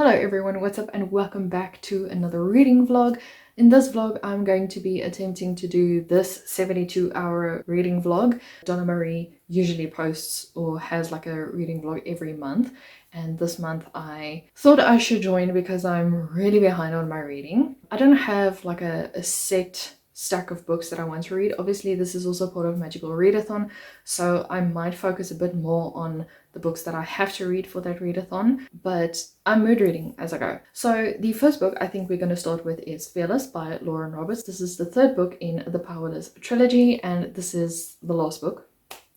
Hello everyone, what's up and welcome back to another reading vlog. In this vlog I'm going to be attempting to do this 72-hour reading vlog. Donna Marie usually posts or has like a reading vlog every month, and this month I thought I should join because I'm really behind on my reading. I don't have like a set stack of books that I want to read. Obviously this is also part of Magical Readathon, so I might focus a bit more on the books that I have to read for that readathon, but I'm mood reading as I go. So the first book I think we're going to start with is Fearless by Lauren Roberts. This is the third book in the Powerless trilogy, and this is the last book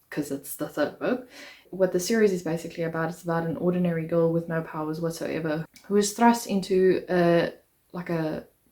because it's the third book. What the series is basically about, it's about an ordinary girl with no powers whatsoever who is thrust into a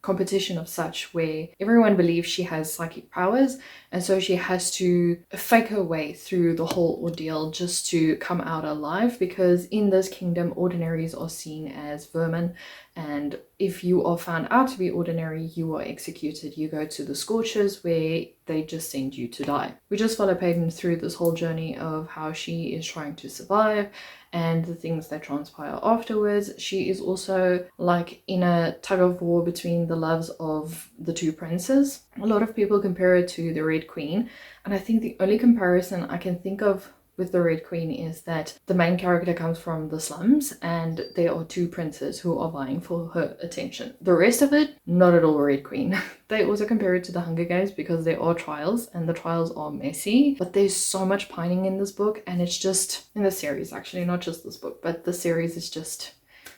competition of such where everyone believes she has psychic powers, and so she has to fake her way through the whole ordeal just to come out alive, because in this kingdom ordinaries are seen as vermin, and if you are found out to be ordinary you are executed. You go to the Scorchers where they just send you to die. We just follow Peyton through this whole journey of how she is trying to survive and the things that transpire afterwards. She is also like in a tug of war between the loves of the two princes. A lot of people compare her to the Red Queen, and I think the only comparison I can think of with the Red Queen is that the main character comes from the slums and there are two princes who are vying for her attention. The rest of it, not at all Red Queen. They also compare it to the Hunger Games because there are trials and the trials are messy, but there's so much pining in this book, and it's just, in the series actually, not just this book, but the series is just,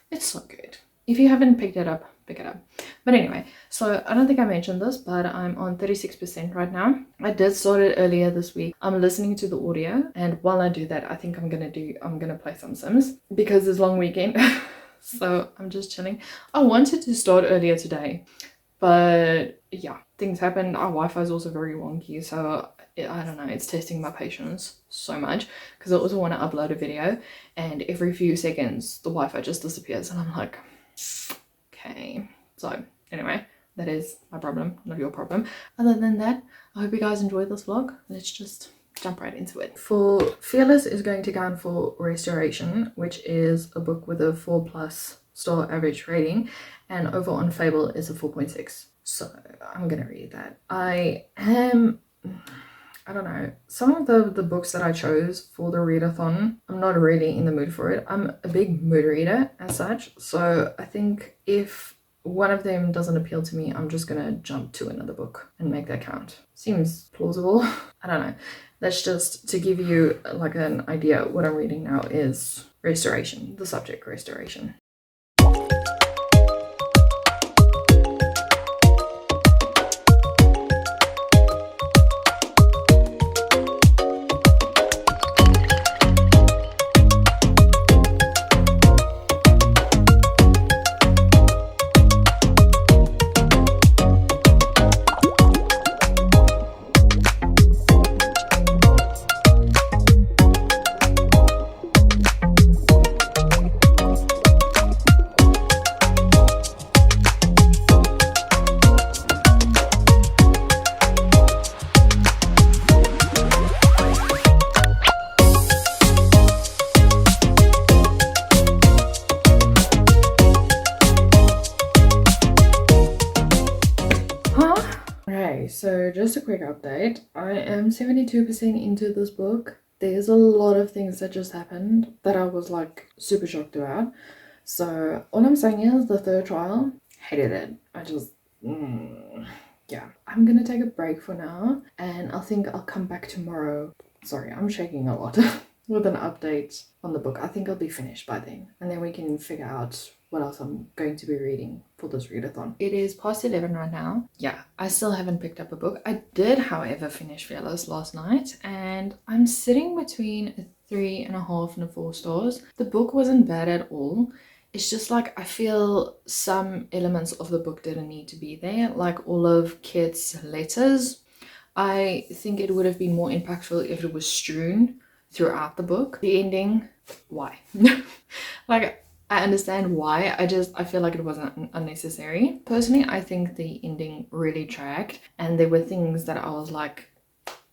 it's so good. If you haven't picked it up, pick it up. But anyway, so I don't think I mentioned this, but I'm on 36% right now. I did start it earlier this week. I'm listening to the audio, and while I do that, I think I'm gonna play some Sims because it's long weekend. So I'm just chilling. I wanted to start earlier today, but yeah, things happened. Our Wi-Fi is also very wonky, so I don't know, it's testing my patience so much because I also want to upload a video, and every few seconds the Wi-Fi just disappears and I'm like, okay. So anyway, that is my problem, not your problem. Other than that, I hope you guys enjoyed this vlog. Let's just jump right into it. For Fearless is going to count for Restoration, which is a book with a 4+ star average rating, and over on Fable is a 4.6. So I'm gonna read that. I don't know, some of the books that I chose for the readathon, I'm not really in the mood for it. I'm a big mood reader as such, so I think if one of them doesn't appeal to me, I'm just gonna jump to another book and make that count. Seems plausible. I don't know. That's just to give you like an idea. What I'm reading now is Restoration, the subject Restoration. So just a quick update. I am 72% into this book. There's a lot of things that just happened that I was like super shocked about. So all I'm saying is the third trial, hated it. I just, yeah. I'm gonna take a break for now, and I think I'll come back tomorrow. Sorry, I'm shaking a lot. With an update on the book. I think I'll be finished by then, and then we can figure out what else I'm going to be reading for this readathon. It is past 11 right now. Yeah, I still haven't picked up a book. I did, however, finish Fearless last night, and I'm sitting between a 3.5 and a 4 stars. The book wasn't bad at all. It's just like I feel some elements of the book didn't need to be there, like all of Kit's letters. I think it would have been more impactful if it was strewn throughout the book. The ending, why? Like, I understand why, I feel like it wasn't unnecessary. Personally, I think the ending really dragged, and there were things that I was like,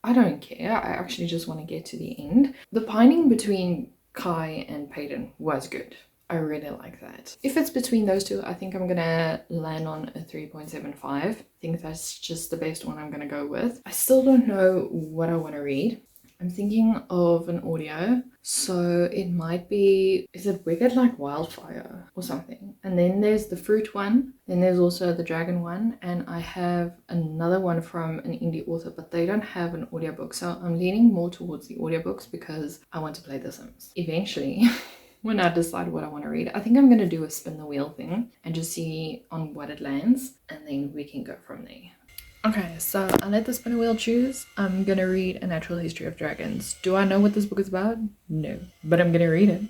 I don't care, I actually just want to get to the end. The pining between Kai and Peyton was good. I really like that. If it's between those two, I think I'm gonna land on a 3.75. I think that's just the best one I'm gonna go with. I still don't know what I want to read. I'm thinking of an audio, so it might be, is it Wicked Like Wildfire or something? And then there's the fruit one, then there's also the dragon one, and I have another one from an indie author, but they don't have an audiobook, so I'm leaning more towards the audiobooks because I want to play The Sims. Eventually, when I decide what I want to read, I think I'm going to do a spin the wheel thing and just see on what it lands, and then we can go from there. Okay, so I let the spinner wheel choose. I'm gonna read A Natural History of Dragons. Do I know what this book is about? No, but I'm gonna read it.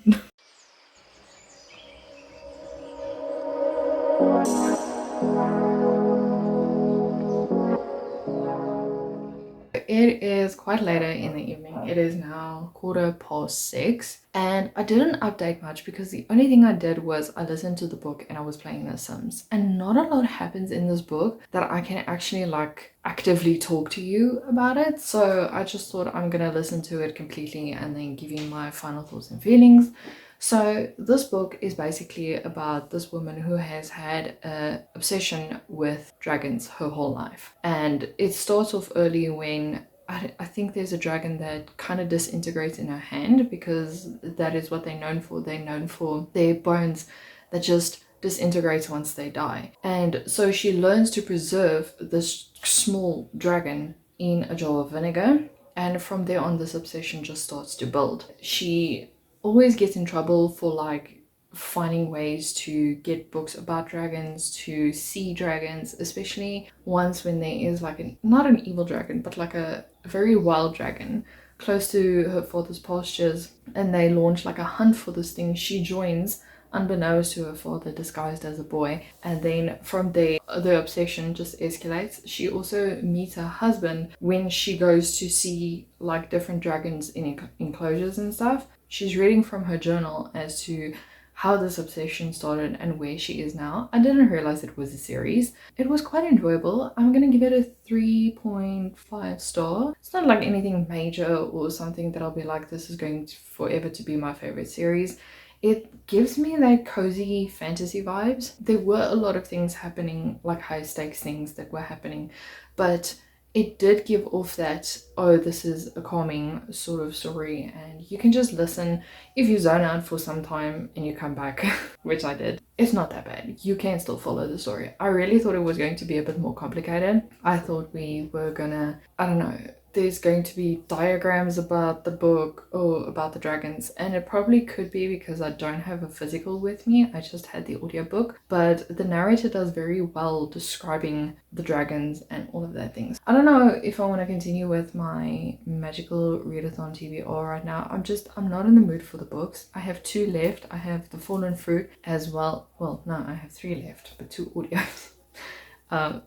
It is quite later in the evening. It is now 6:15, and I didn't update much because the only thing I did was I listened to the book and I was playing The Sims, and not a lot happens in this book that I can actually like actively talk to you about it. So I just thought I'm gonna listen to it completely and then give you my final thoughts and feelings. So this book is basically about this woman who has had an obsession with dragons her whole life. And it starts off early when I think there's a dragon that kind of disintegrates in her hand, because that is what they're known for. They're known for their bones that just disintegrates once they die. And so she learns to preserve this small dragon in a jar of vinegar. And from there on, this obsession just starts to build. She always gets in trouble for like finding ways to get books about dragons, to see dragons, especially once when there is like not an evil dragon, but like a very wild dragon close to her father's pastures, and they launch like a hunt for this thing. She joins unbeknownst to her father, disguised as a boy, and then from there the obsession just escalates. She also meets her husband when she goes to see like different dragons in enclosures and stuff. She's reading from her journal as to how this obsession started and where she is now. I didn't realize it was a series. It was quite enjoyable. I'm gonna give it a 3.5 star. It's not like anything major or something that I'll be like, this is going to forever to be my favorite series. It gives me like cozy fantasy vibes. There were a lot of things happening, like high stakes things that were happening, but it did give off that, oh, this is a calming sort of story, and you can just listen. If you zone out for some time and you come back, which I did, it's not that bad. You can still follow the story. I really thought it was going to be a bit more complicated. I thought we were gonna, I don't know, there's going to be diagrams about the book or about the dragons, and it probably could be because I don't have a physical with me. I just had the audiobook, but the narrator does very well describing the dragons and all of that things. I don't know if I want to continue with my magical readathon TBR right now. I'm not in the mood for the books. I have 2 left. I have The Fallen Fruit as well. Well, no, I have 3 left, but 2 audios.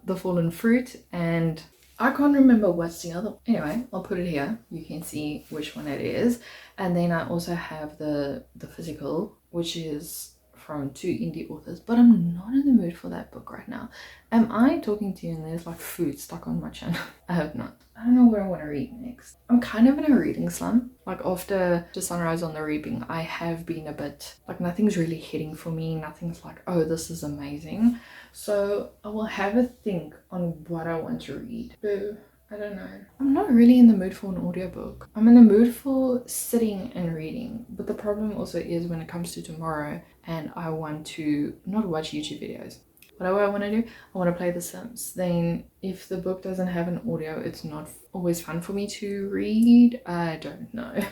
The Fallen Fruit, and I can't remember what's the other. Anyway, I'll put it here. You can see which one it is. And then I also have the physical, which is from 2 indie authors, but I'm not in the mood for that book right now. Am I talking to you and there's like food stuck on my channel? I hope not. I don't know what I want to read next. I'm kind of in a reading slump. Like after the Sunrise on the Reaping, I have been a bit like, nothing's really hitting for me. Nothing's like, oh, this is amazing. So I will have a think on what I want to read. Boo. I don't know. I'm not really in the mood for an audiobook. I'm in the mood for sitting and reading. But the problem also is when it comes to tomorrow and I want to not watch YouTube videos. What do I want to do? I want to play The Sims. Then if the book doesn't have an audio, it's not always fun for me to read. I don't know.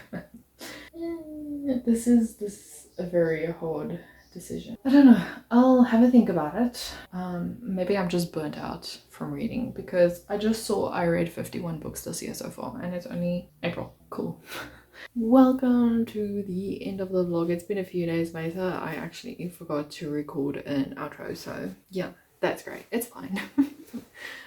This is a very hard decision. I don't know. I'll have a think about it. Maybe I'm just burnt out from reading because I just saw I read 51 books this year so far and it's only April. Cool. Welcome to the end of the vlog. It's been a few days later. I actually forgot to record an outro, so yeah, that's great. It's fine.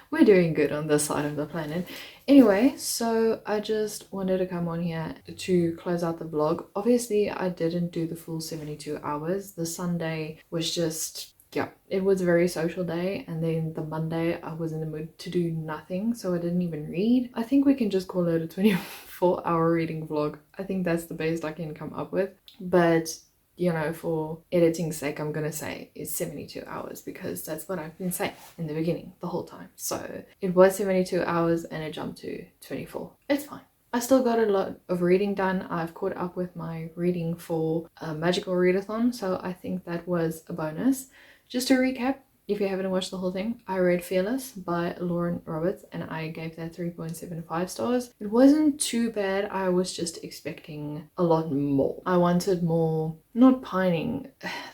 We're doing good on this side of the planet. Anyway, so I just wanted to come on here to close out the vlog. Obviously, I didn't do the full 72 hours. The Sunday was just, yeah, it was a very social day. And then the Monday, I was in the mood to do nothing. So I didn't even read. I think we can just call it a 24-hour reading vlog. I think that's the best I can come up with. But you know, for editing's sake, I'm gonna say it's 72 hours because that's what I've been saying in the beginning the whole time. So it was 72 hours and it jumped to 24. It's fine. I still got a lot of reading done. I've caught up with my reading for Magical Readathon, so I think that was a bonus. Just to recap, if you haven't watched the whole thing, I read Fearless by Lauren Roberts and I gave that 3.75 stars. It wasn't too bad. I was just expecting a lot more. I wanted more, not pining.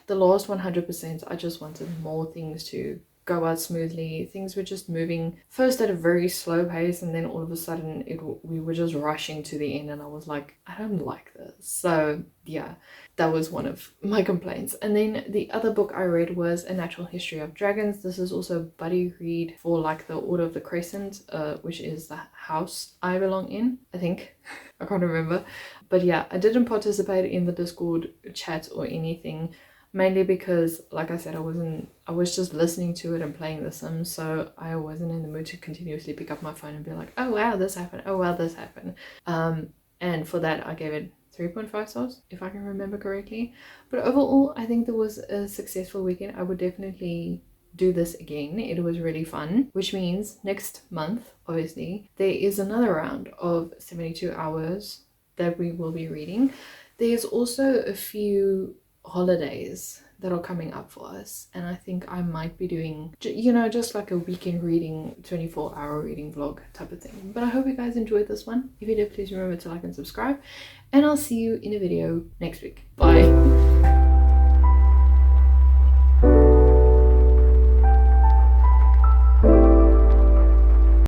The last 100%, I just wanted more things to go out smoothly. Things were just moving first at a very slow pace and then all of a sudden we were just rushing to the end and I was like, I don't like this. So yeah, that was one of my complaints. And then the other book I read was A Natural History of Dragons. This is also a buddy read for like the Order of the Crescent, which is the house I belong in, I think. I can't remember. But yeah, I didn't participate in the Discord chat or anything, mainly because, like I said, I was just listening to it and playing The Sims, so I wasn't in the mood to continuously pick up my phone and be like, oh wow, this happened, oh wow, this happened. And for that, I gave it 3.5 stars, if I can remember correctly. But overall, I think there was a successful weekend. I would definitely do this again. It was really fun, which means next month, obviously, there is another round of 72 hours that we will be reading. There's also a few holidays that are coming up for us and I think I might be doing, you know, just like a weekend reading 24-hour reading vlog type of thing. But I hope you guys enjoyed this one. If you did, please remember to like and subscribe and I'll see you in a video next week. Bye.